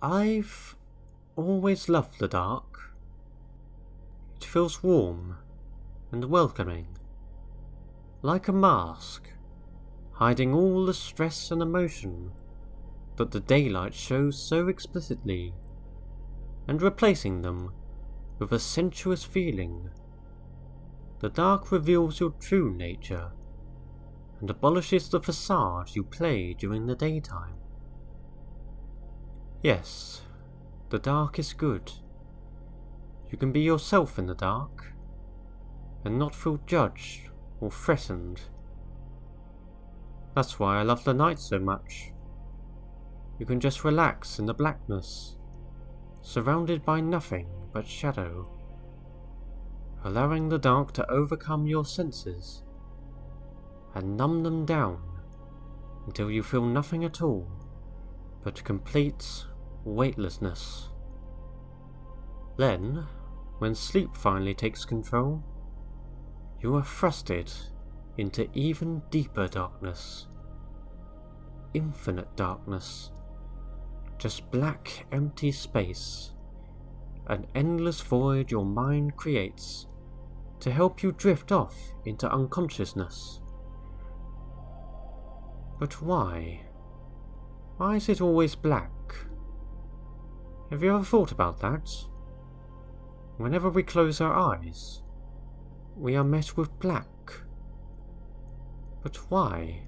I've always loved the dark. It feels warm and welcoming, like a mask, hiding all the stress and emotion that the daylight shows so explicitly, and replacing them with a sensuous feeling. The dark reveals your true nature, and abolishes the facade you play during the daytime. Yes, the dark is good. You can be yourself in the dark, and not feel judged or threatened. That's why I love the night so much. You can just relax in the blackness, surrounded by nothing but shadow, allowing the dark to overcome your senses and numb them down until you feel nothing at all but complete weightlessness. Then, when sleep finally takes control, you are thrusted into even deeper darkness. Infinite darkness. Just black, empty space. An endless void your mind creates to help you drift off into unconsciousness. But why? Why is it always black? Have you ever thought about that? Whenever we close our eyes, we are met with black. But why?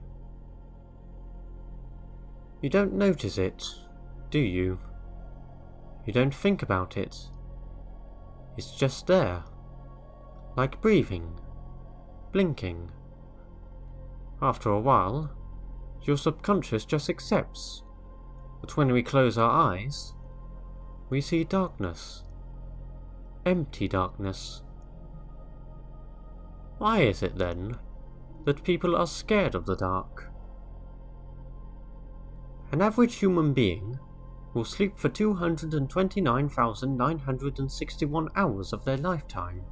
You don't notice it, do you? You don't think about it. It's just there, like breathing, blinking. After a while, your subconscious just accepts that when we close our eyes, we see darkness. Empty darkness. Why is it then that people are scared of the dark? An average human being will sleep for 229,961 hours of their lifetime.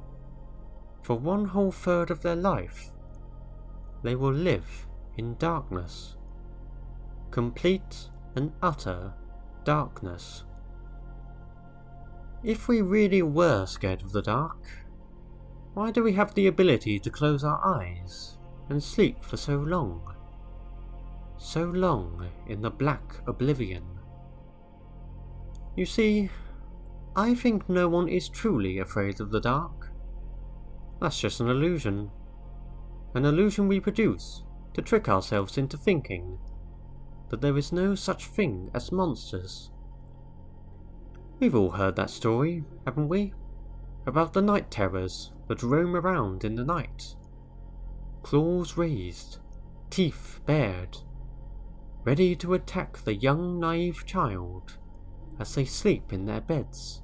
For 1/3 of their life, they will live in darkness. Complete and utter darkness. If we really were scared of the dark, why do we have the ability to close our eyes and sleep for so long? So long in the black oblivion. You see, I think no one is truly afraid of the dark. That's just an illusion. An illusion we produce to trick ourselves into thinking that there is no such thing as monsters. We've all heard that story, haven't we? About the night terrors that roam around in the night. Claws raised, teeth bared, ready to attack the young naive child as they sleep in their beds,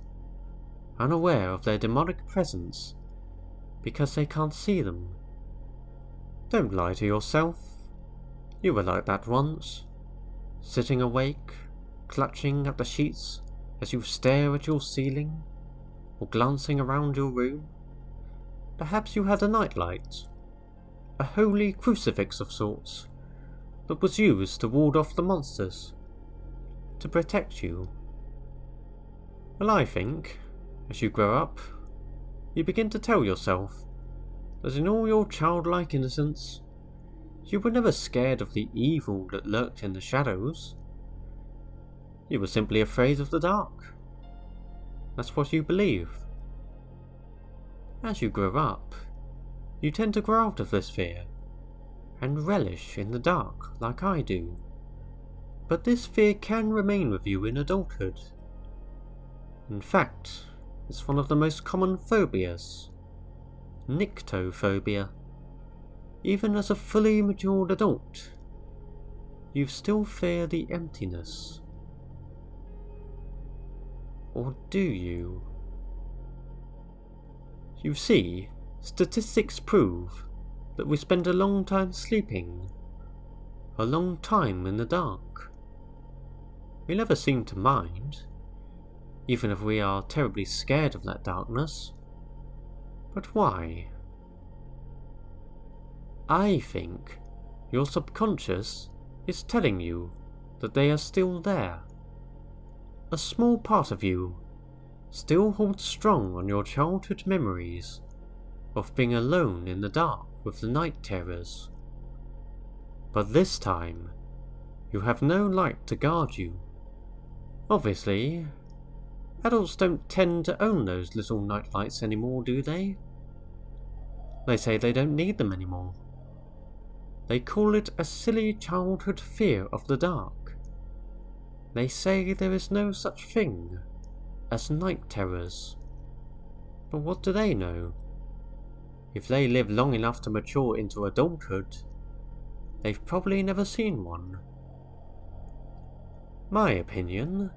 unaware of their demonic presence because they can't see them. Don't lie to yourself. You were like that once, sitting awake, clutching at the sheets as you stare at your ceiling, or glancing around your room. Perhaps you had a nightlight, a holy crucifix of sorts, that was used to ward off the monsters, to protect you. Well, I think, as you grow up, you begin to tell yourself that in all your childlike innocence, you were never scared of the evil that lurked in the shadows. You were simply afraid of the dark. That's what you believe. As you grow up, you tend to grow out of this fear, and relish in the dark like I do. But this fear can remain with you in adulthood. In fact, it's one of the most common phobias. Nyctophobia. Even as a fully matured adult, you still fear the emptiness. Or do you? You see, statistics prove that we spend a long time sleeping, a long time in the dark. We never seem to mind, even if we are terribly scared of that darkness. But why? I think your subconscious is telling you that they are still there. a small part of you still holds strong on your childhood memories of being alone in the dark with the night terrors. But this time, you have no light to guard you. Obviously, adults don't tend to own those little nightlights anymore, do they? They say they don't need them anymore. They call it a silly childhood fear of the dark. They say there is no such thing as night terrors. But what do they know? If they live long enough to mature into adulthood, they've probably never seen one. My opinion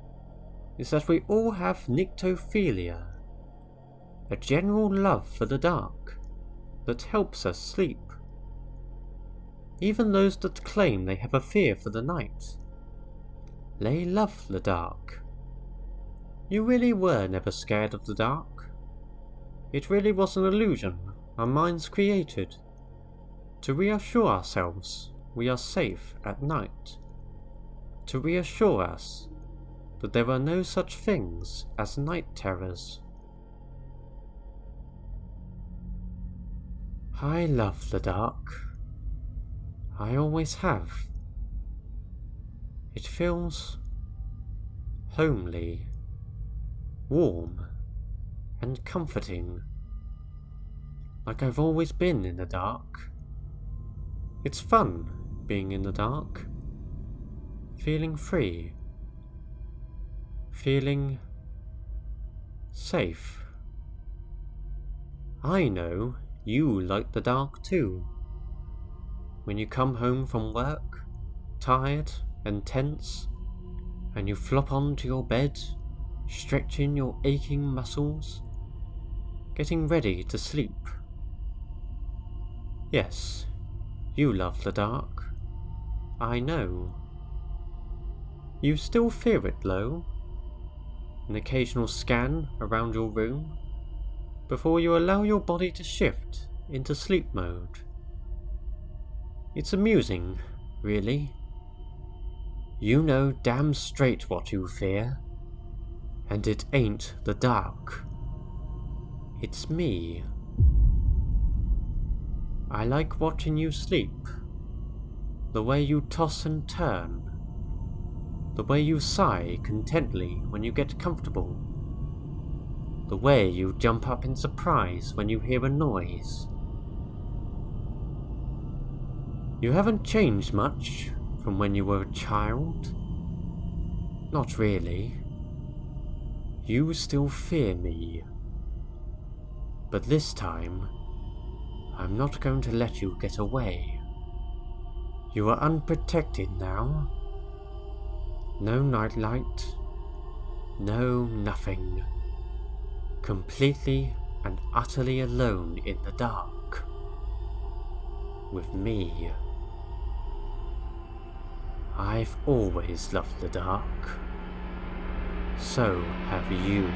is that we all have Nyctophilia, a general love for the dark that helps us sleep. Even those that claim they have a fear for the night, they love the dark. You really were never scared of the dark. It really was an illusion our minds created to reassure ourselves we are safe at night, to reassure us that there are no such things as night terrors. I love the dark. I always have. It feels homely, warm, and comforting, like I've always been in the dark. It's fun being in the dark, feeling free, feeling safe. I know you like the dark too. When you come home from work, tired and tense, and you flop onto your bed, stretching your aching muscles, getting ready to sleep. Yes, you love the dark. I know. You still fear it though. An occasional scan around your room before you allow your body to shift into sleep mode. It's amusing, really. You know damn straight what you fear, and it ain't the dark. It's me. I like watching you sleep, the way you toss and turn, the way you sigh contently when you get comfortable, the way you jump up in surprise when you hear a noise. You haven't changed much from when you were a child. Not really. You still fear me. But this time, I'm not going to let you get away. You are unprotected now. No nightlight. No nothing. Completely and utterly alone in the dark. With me. I've always loved the dark. So have you.